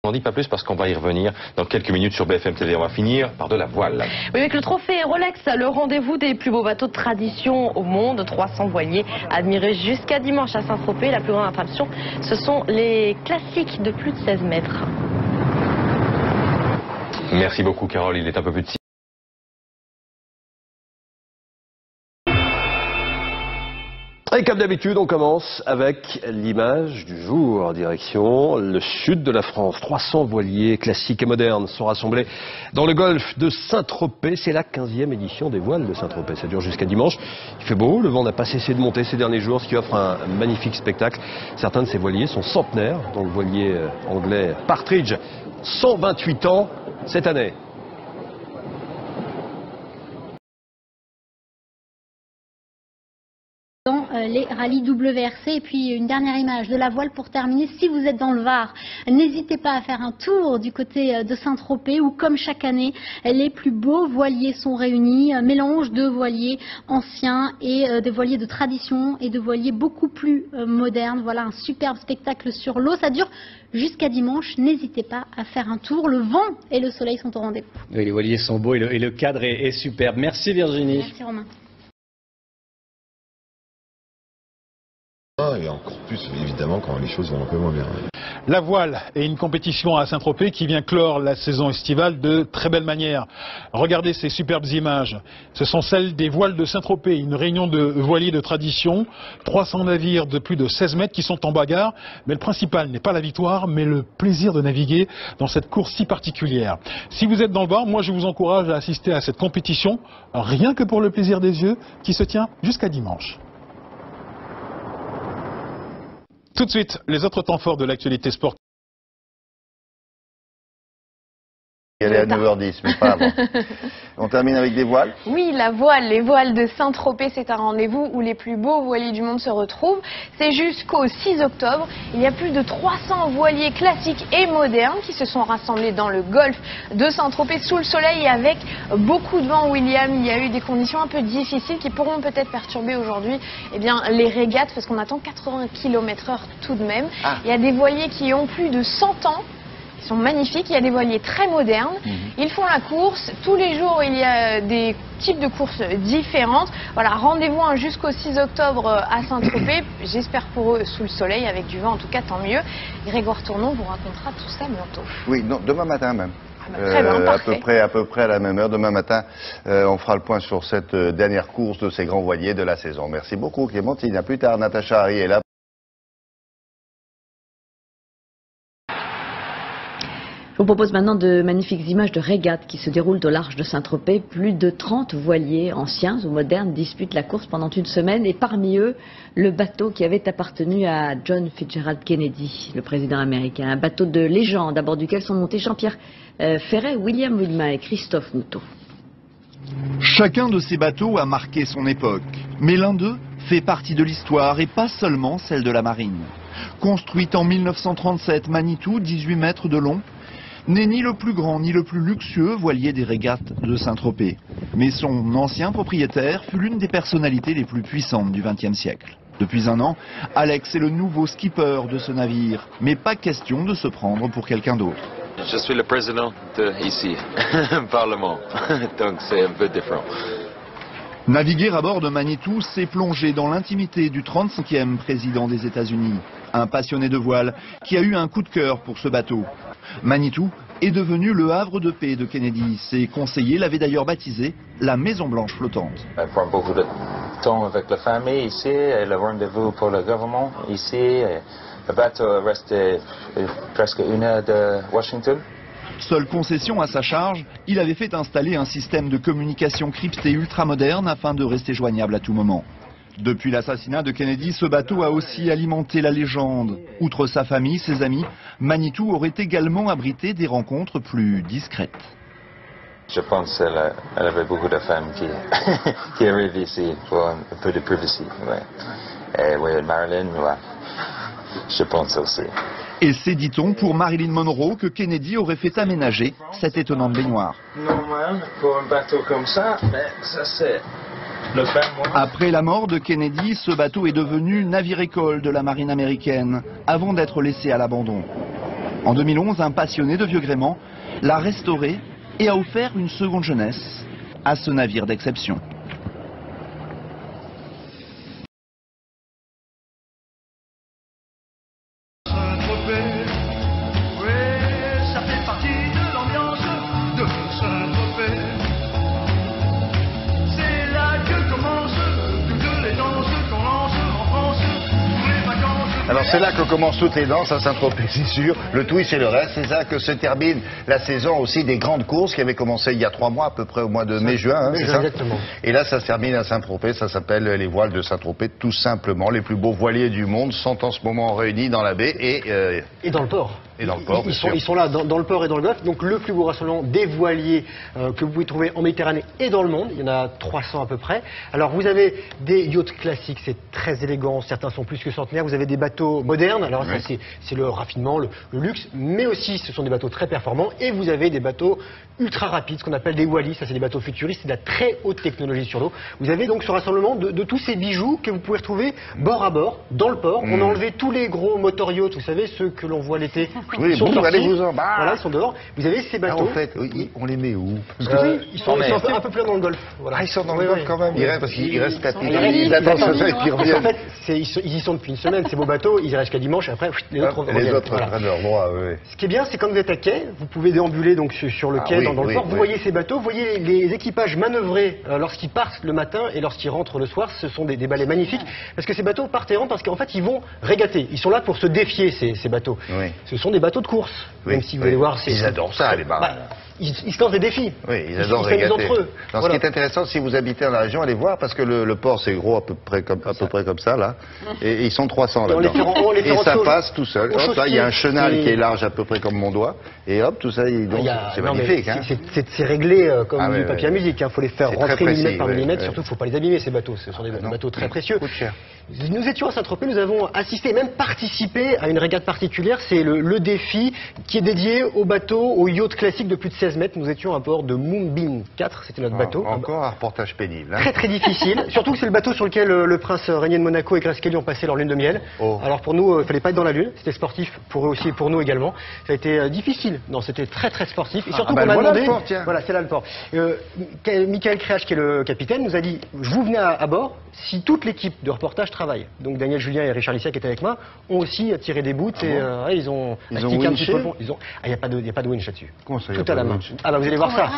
On n'en dit pas plus parce qu'on va y revenir dans quelques minutes sur BFM TV. On va finir par de la voile. Oui, avec le trophée Rolex, le rendez-vous des plus beaux bateaux de tradition au monde. 300 voiliers admirés jusqu'à dimanche à Saint-Tropez. La plus grande attraction, ce sont les classiques de plus de 16 mètres. Merci beaucoup Carole, il est un peu plus de 6. Et comme d'habitude, on commence avec l'image du jour. Direction le sud de la France. 300 voiliers classiques et modernes sont rassemblés dans le golfe de Saint-Tropez. C'est la 15e édition des voiles de Saint-Tropez. Ça dure jusqu'à dimanche. Il fait beau, le vent n'a pas cessé de monter ces derniers jours, ce qui offre un magnifique spectacle. Certains de ces voiliers sont centenaires, dont le voilier anglais Partridge, 128 ans cette année. Dans les rallyes WRC. Et puis une dernière image de la voile pour terminer. Si vous êtes dans le Var, n'hésitez pas à faire un tour du côté de Saint-Tropez où, comme chaque année, les plus beaux voiliers sont réunis. Un mélange de voiliers anciens et de voiliers de tradition et de voiliers beaucoup plus modernes. Voilà un superbe spectacle sur l'eau. Ça dure jusqu'à dimanche. N'hésitez pas à faire un tour. Le vent et le soleil sont au rendez-vous. Oui, les voiliers sont beaux et le cadre est superbe. Merci Virginie. Merci Romain. Et encore plus évidemment quand les choses vont un peu moins bien. La voile est une compétition à Saint-Tropez qui vient clore la saison estivale de très belle manière. Regardez ces superbes images. Ce sont celles des voiles de Saint-Tropez, une réunion de voiliers de tradition, 300 navires de plus de 16 mètres qui sont en bagarre. Mais le principal n'est pas la victoire, mais le plaisir de naviguer dans cette course si particulière. Si vous êtes dans le Var, moi je vous encourage à assister à cette compétition, rien que pour le plaisir des yeux, qui se tient jusqu'à dimanche. Tout de suite, les autres temps forts de l'actualité sportive. Elle est à 9h10, mais pas avant. On termine avec des voiles. Oui, la voile, les voiles de Saint-Tropez, c'est un rendez-vous où les plus beaux voiliers du monde se retrouvent. C'est jusqu'au 6 octobre. Il y a plus de 300 voiliers classiques et modernes qui se sont rassemblés dans le golfe de Saint-Tropez sous le soleil et avec beaucoup de vent, William. Il y a eu des conditions un peu difficiles qui pourront peut-être perturber aujourd'hui les régates parce qu'on attend 80 km/h tout de même. Il y a des voiliers qui ont plus de 100 ans. Ils sont magnifiques, il y a des voiliers très modernes, ils font la course, tous les jours il y a des types de courses différentes. Voilà, rendez-vous jusqu'au 6 octobre à Saint-Tropez, j'espère pour eux sous le soleil, avec du vent en tout cas tant mieux. Grégoire Tournon vous racontera tout ça bientôt. Oui, non, demain matin même. Très bien, parfait. À peu près à la même heure. Demain matin, on fera le point sur cette dernière course de ces grands voiliers de la saison. Merci beaucoup Clémentine, à plus tard. Natacha Harry est là. Je vous propose maintenant de magnifiques images de régates qui se déroulent au large de Saint-Tropez. Plus de 30 voiliers anciens ou modernes disputent la course pendant une semaine et parmi eux, le bateau qui avait appartenu à John Fitzgerald Kennedy, le président américain. Un bateau de légende à bord duquel sont montés Jean-Pierre Ferret, William Wilma et Christophe Mouton. Chacun de ces bateaux a marqué son époque, mais l'un d'eux fait partie de l'histoire et pas seulement celle de la marine. Construite en 1937, Manitou, 18 mètres de long, n'est ni le plus grand ni le plus luxueux voilier des régates de Saint-Tropez. Mais son ancien propriétaire fut l'une des personnalités les plus puissantes du XXe siècle. Depuis un an, Alex est le nouveau skipper de ce navire, mais pas question de se prendre pour quelqu'un d'autre. Je suis le président ici, Parlement, donc c'est un peu différent. Naviguer à bord de Manitou, c'est plonger dans l'intimité du 35e président des États-Unis. Un passionné de voile qui a eu un coup de cœur pour ce bateau. Manitou est devenu le havre de paix de Kennedy. Ses conseillers l'avaient d'ailleurs baptisé la Maison Blanche flottante. On prend beaucoup de temps avec la famille ici, et le rendez-vous pour le gouvernement ici. Et le bateau est resté presque 1 heure de Washington. Seule concession à sa charge, il avait fait installer un système de communication crypté ultramoderne afin de rester joignable à tout moment. Depuis l'assassinat de Kennedy, ce bateau a aussi alimenté la légende. Outre sa famille, ses amis, Manitou aurait également abrité des rencontres plus discrètes. Je pense qu'elle avait beaucoup de femmes qui arrivent ici pour un peu de privacy. Ouais. Et oui, Marilyn, ouais. Je pense aussi. Et c'est, dit-on, pour Marilyn Monroe que Kennedy aurait fait aménager cette étonnante baignoire. Normal pour un bateau comme ça, mais ça c'est le bain. Après la mort de Kennedy, ce bateau est devenu navire-école de la marine américaine, avant d'être laissé à l'abandon. En 2011, un passionné de vieux gréement l'a restauré et a offert une seconde jeunesse à ce navire d'exception. Alors c'est là que commencent toutes les danses à Saint-Tropez, c'est sûr. Le twist et le reste, c'est là que se termine la saison aussi des grandes courses qui avaient commencé il y a 3 mois, à peu près au mois de mai-juin, c'est ça? Exactement. Et là, ça se termine à Saint-Tropez, ça s'appelle les voiles de Saint-Tropez, tout simplement. Les plus beaux voiliers du monde sont en ce moment réunis dans la baie et dans le port. Et dans le port, ils sont là, dans le port et dans le golfe. Donc le plus beau rassemblement des voiliers que vous pouvez trouver en Méditerranée et dans le monde. Il y en a 300 à peu près. Alors vous avez des yachts classiques, c'est très élégant. Certains sont plus que centenaires. Vous avez des bateaux modernes. Alors ça, c'est le raffinement, le luxe. Mais aussi, ce sont des bateaux très performants. Et vous avez des bateaux ultra rapides, ce qu'on appelle des wallys. Ça, c'est des bateaux futuristes. C'est de la très haute technologie sur l'eau. Vous avez donc ce rassemblement de tous ces bijoux que vous pouvez retrouver bord à bord, dans le port. On a enlevé tous les gros motor yachts, vous savez, ceux que l'on voit l'été. Oui, bon, allez-vous-en. Voilà, ils sont dehors. Vous avez ces bateaux. En fait, on les met où? Ils sont un peu plus dans le golfe. Voilà. Ah, ils sont dans le golfe quand même. Parce qu'ils restent tapis. Ils attendent ça et puis ils reviennent. En fait, ils y sont depuis une semaine, ces beaux bateaux. Ils y restent jusqu'à dimanche et après, les autres reviennent. Les autres prennent leur droit, oui. Ce qui est bien, c'est quand vous êtes à quai, vous pouvez déambuler donc sur le quai dans le port. Vous voyez ces bateaux, vous voyez les équipages manœuvrer lorsqu'ils partent le matin et lorsqu'ils rentrent le soir. Ce sont des balais magnifiques. Parce que ces bateaux partent et rentrent parce qu'en fait, ils vont régater. Ils sont là pour se défier, ces bateaux. Ce sont des bateaux de course. Même si vous allez voir, ils adorent ça, les marins. Ils se lancent des défis. Oui, ils adorent régater. Entre eux. Ce qui est intéressant, si vous habitez dans la région, allez voir, parce que le port, c'est gros à peu près comme ça, là. Et ils sont 300 là-dedans. Et ça passe tout seul. Hop, là, il y a un chenal qui est large à peu près comme mon doigt. Et hop, tout ça, c'est magnifique. C'est réglé comme du papier à musique. Il faut les faire rentrer millimètre par millimètre. Surtout, il ne faut pas les abîmer, ces bateaux. Ce sont des bateaux très précieux. Nous étions à Saint-Tropez, nous avons assisté, même participé à une régate particulière. C'est le défi qui est dédié aux bateaux, aux yachts classiques de plus de 16 mètres. Nous étions à bord de Moonbeam 4, c'était notre bateau. Encore un reportage pénible. Très très difficile, surtout que c'est le bateau sur lequel le prince régné de Monaco et Grace Kelly ont passé leur lune de miel. Alors pour nous, il ne fallait pas être dans la lune, c'était sportif pour eux aussi et pour nous également. Ça a été difficile, non, c'était très très sportif. Et surtout qu'on a demandé, voilà, c'est là le port. Michael Créage, qui est le capitaine, nous a dit, vous venez à bord si toute l'équipe de reportage travaille. Donc Daniel Julien et Richard Lissia, qui étaient avec moi, ont aussi tiré des bouts et ils ont expliqué un petit peu le pont. Il n'y a pas de winch là-dessus. Tout à la main. Ah bah vous allez voir ça.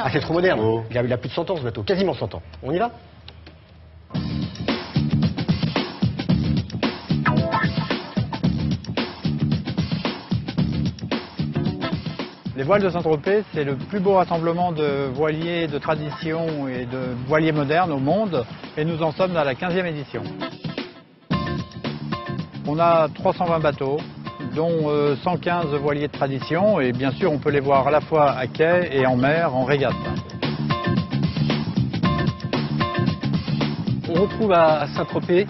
Ah, c'est trop moderne. Il a plus de 100 ans ce bateau, quasiment 100 ans. On y va? Les voiles de Saint-Tropez, c'est le plus beau rassemblement de voiliers de tradition et de voiliers modernes au monde. Et nous en sommes à la 15e édition. On a 320 bateaux, dont 115 voiliers de tradition. Et bien sûr, on peut les voir à la fois à quai et en mer, en régate. On retrouve à Saint-Tropez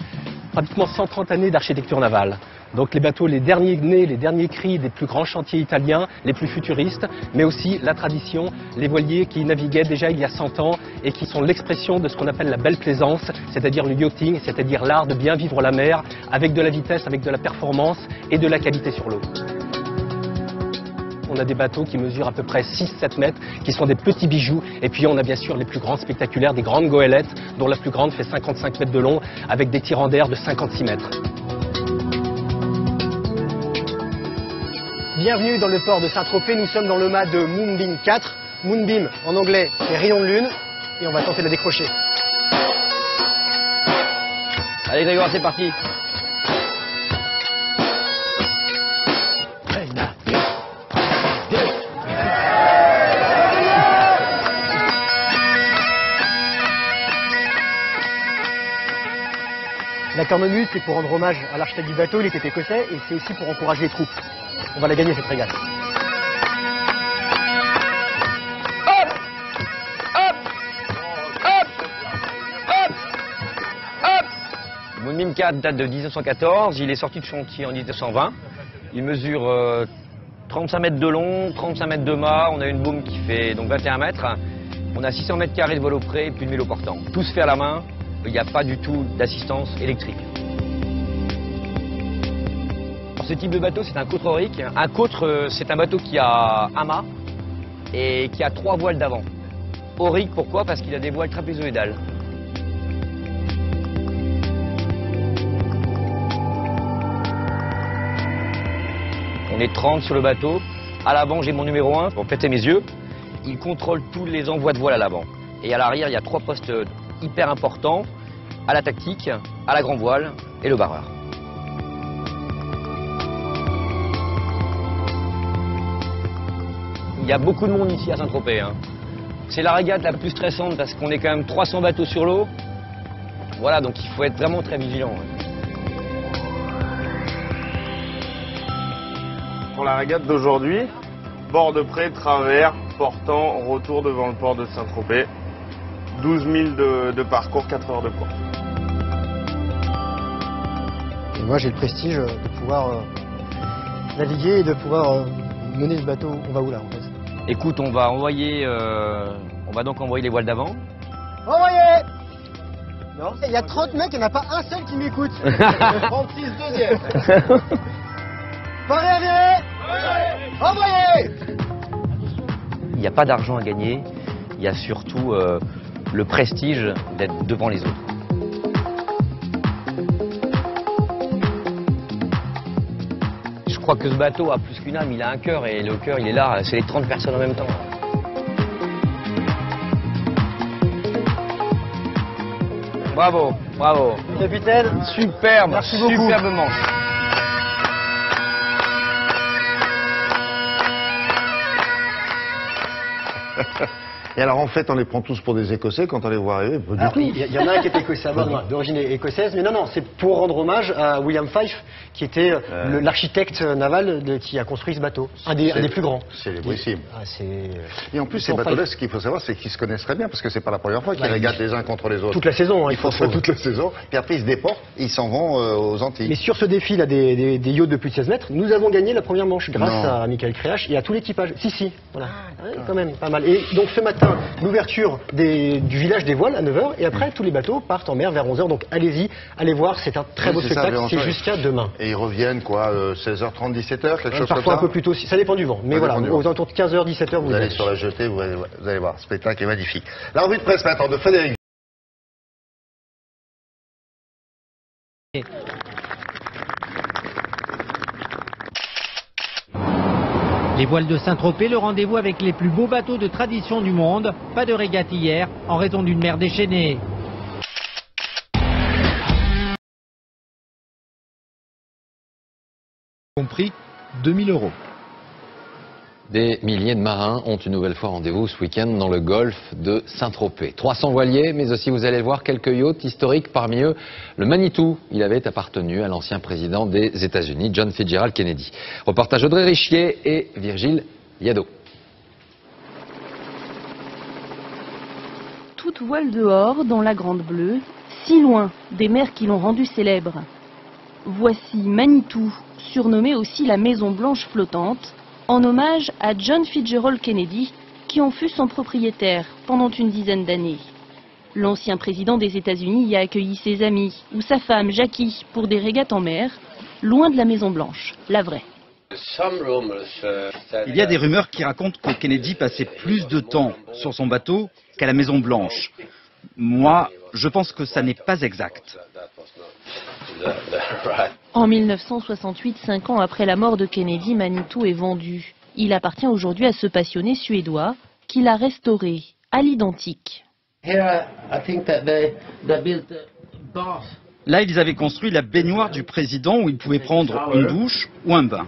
pratiquement 130 années d'architecture navale. Donc les bateaux, les derniers nés, les derniers cris des plus grands chantiers italiens, les plus futuristes, mais aussi la tradition, les voiliers qui naviguaient déjà il y a 100 ans et qui sont l'expression de ce qu'on appelle la belle plaisance, c'est-à-dire le yachting, c'est-à-dire l'art de bien vivre la mer avec de la vitesse, avec de la performance et de la qualité sur l'eau. On a des bateaux qui mesurent à peu près 6-7 mètres, qui sont des petits bijoux. Et puis on a bien sûr les plus grands spectaculaires, des grandes goélettes, dont la plus grande fait 55 mètres de long, avec des tirants d'air de 56 mètres. Bienvenue dans le port de Saint-Tropez, nous sommes dans le mât de Moonbeam 4. Moonbeam, en anglais, c'est rayon de lune, et on va tenter de la décrocher. Allez Grégoire, c'est parti. La cornemuse, c'est pour rendre hommage à l'architecte du bateau, il était écossais, et c'est aussi pour encourager les troupes. On va la gagner cette régate. Hop, hop, hop, hop, hop. Moonbeam 4 date de 1914, il est sorti de chantier en 1920. Il mesure 35 mètres de long, 35 mètres de mât, on a une baume qui fait donc 21 mètres. On a 600 mètres carrés de voile au près et plus de 1000 au portant. Tout se fait à la main. Il n'y a pas du tout d'assistance électrique. ce type de bateau, c'est un côtre aurique. Un côtre, c'est un bateau qui a un mât et qui a 3 voiles d'avant. Aurique, pourquoi? Parce qu'il a des voiles trapézoïdales. On est 30 sur le bateau. À l'avant, j'ai mon numéro 1 pour péter mes yeux. Il contrôle tous les envois de voile à l'avant. Et à l'arrière, il y a 3 postes hyper importants, à la tactique, à la grand voile et le barreur. Il y a beaucoup de monde ici à Saint-Tropez. Hein. C'est la régate la plus stressante parce qu'on est quand même 300 bateaux sur l'eau. Voilà, donc il faut être vraiment très vigilant. Hein. Pour la régate d'aujourd'hui, bord de près, travers, portant, retour devant le port de Saint-Tropez. 12 000 de parcours, 4 heures de course. Et moi j'ai le prestige de pouvoir naviguer et de pouvoir mener ce bateau. On va où là en fait? Écoute, on va donc envoyer les voiles d'avant. Envoyez! Non, il y a 30 mecs, il n'y en a pas un seul qui m'écoute. 36 deuxième. Paré arrière! Envoyez! Il n'y a pas d'argent à gagner, il y a surtout le prestige d'être devant les autres. Je crois que ce bateau a plus qu'une âme, il a un cœur et le cœur il est là, c'est les 30 personnes en même temps. Bravo, bravo. Capitaine. Superbe, merci beaucoup. Superbe manche. Et alors en fait, on les prend tous pour des Écossais quand on les voit arriver. Il y en a un qui est écossais, d'origine écossaise, mais non, c'est pour rendre hommage à William Fife, qui était l'architecte naval qui a construit ce bateau, un des plus grands. C'est les possibles. Et en plus, ces bateaux-là, ce qu'il faut savoir, c'est qu'ils se connaissent très bien, parce que c'est pas la première fois qu'ils régatent les uns contre les autres. Toute la saison, ils font ça toute la saison. Puis après, ils se déportent et ils s'en vont aux Antilles. Mais sur ce défi là des yachts de plus de 16 mètres, nous avons gagné la première manche grâce à Michael Créache et à tout l'équipage. Si, voilà. Quand même, pas mal. Et donc ce matin, l'ouverture du village des voiles à 9h et après tous les bateaux partent en mer vers 11h. Donc allez-y, allez voir, c'est un très beau spectacle, c'est jusqu'à demain. Et ils reviennent quoi, 16h30, 17h, quelque chose comme ça? Parfois un peu plus tôt, ça dépend du vent. Mais voilà, aux alentours de 15h, 17h, vous allez sur la jetée, vous allez voir, le spectacle est magnifique. La revue de presse maintenant de Frédéric. Les voiles de Saint-Tropez, le rendez-vous avec les plus beaux bateaux de tradition du monde. Pas de régate hier, en raison d'une mer déchaînée. Compris 2000 €. Des milliers de marins ont une nouvelle fois rendez-vous ce week-end dans le golfe de Saint-Tropez. 300 voiliers, mais aussi vous allez le voir quelques yachts historiques, parmi eux le Manitou. Il avait appartenu à l'ancien président des États-Unis, John Fitzgerald Kennedy. Reportage Audrey Richier et Virgile Liado. Toute voile dehors dans la Grande Bleue, si loin des mers qui l'ont rendu célèbre. Voici Manitou, surnommée aussi la Maison Blanche flottante, en hommage à John Fitzgerald Kennedy, qui en fut son propriétaire pendant une dizaine d'années. L'ancien président des États-Unis y a accueilli ses amis ou sa femme Jackie pour des régates en mer, loin de la Maison Blanche, la vraie. Il y a des rumeurs qui racontent que Kennedy passait plus de temps sur son bateau qu'à la Maison Blanche. Moi, je pense que ça n'est pas exact. En 1968, 5 ans après la mort de Kennedy, Manitou est vendu. Il appartient aujourd'hui à ce passionné suédois qui l'a restauré à l'identique. Là, ils avaient construit la baignoire du président où il pouvait prendre une douche ou un bain.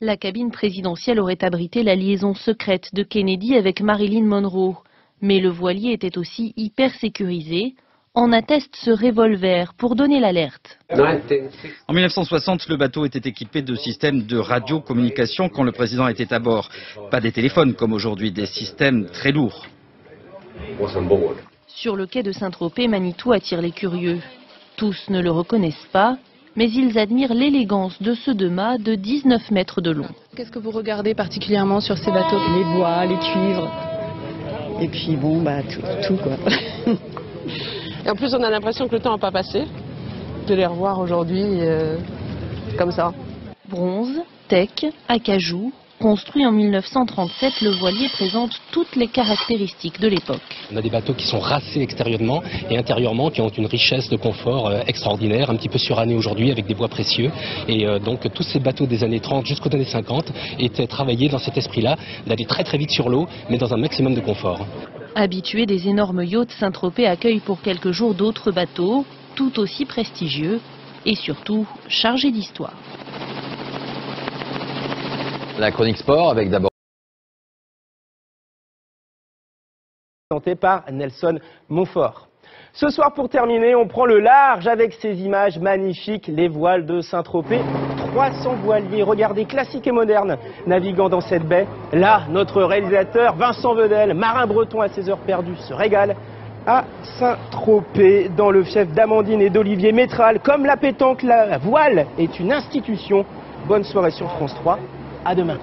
La cabine présidentielle aurait abrité la liaison secrète de Kennedy avec Marilyn Monroe. Mais le voilier était aussi hyper sécurisé. En atteste ce revolver pour donner l'alerte. En 1960, le bateau était équipé de systèmes de radiocommunication quand le président était à bord. Pas des téléphones comme aujourd'hui, des systèmes très lourds. Sur le quai de Saint-Tropez, Manitou attire les curieux. Tous ne le reconnaissent pas, mais ils admirent l'élégance de ce deux-mâts de 19 mètres de long. Qu'est-ce que vous regardez particulièrement sur ces bateaux? Les bois, les cuivres, et puis bon, tout quoi. Et en plus, on a l'impression que le temps n'a pas passé. De les revoir aujourd'hui, comme ça. Bronze, teck, acajou. Construit en 1937, le voilier présente toutes les caractéristiques de l'époque. On a des bateaux qui sont racés extérieurement et intérieurement, qui ont une richesse de confort extraordinaire, un petit peu surannés aujourd'hui avec des bois précieux. Et donc tous ces bateaux des années 30 jusqu'aux années 50 étaient travaillés dans cet esprit-là, d'aller très très vite sur l'eau, mais dans un maximum de confort. Habitués des énormes yachts, Saint-Tropez accueille pour quelques jours d'autres bateaux, tout aussi prestigieux et surtout chargés d'histoire. La chronique sport avec d'abord... Présenté par Nelson Montfort. Ce soir, pour terminer, on prend le large avec ces images magnifiques, les voiles de Saint-Tropez. 300 voiliers, regardez, classiques et modernes, naviguant dans cette baie. Là, notre réalisateur Vincent Vedel, marin breton à ses heures perdues, se régale à Saint-Tropez, dans le fief d'Amandine et d'Olivier Métral. Comme la pétanque, la voile est une institution. Bonne soirée sur France 3. À demain.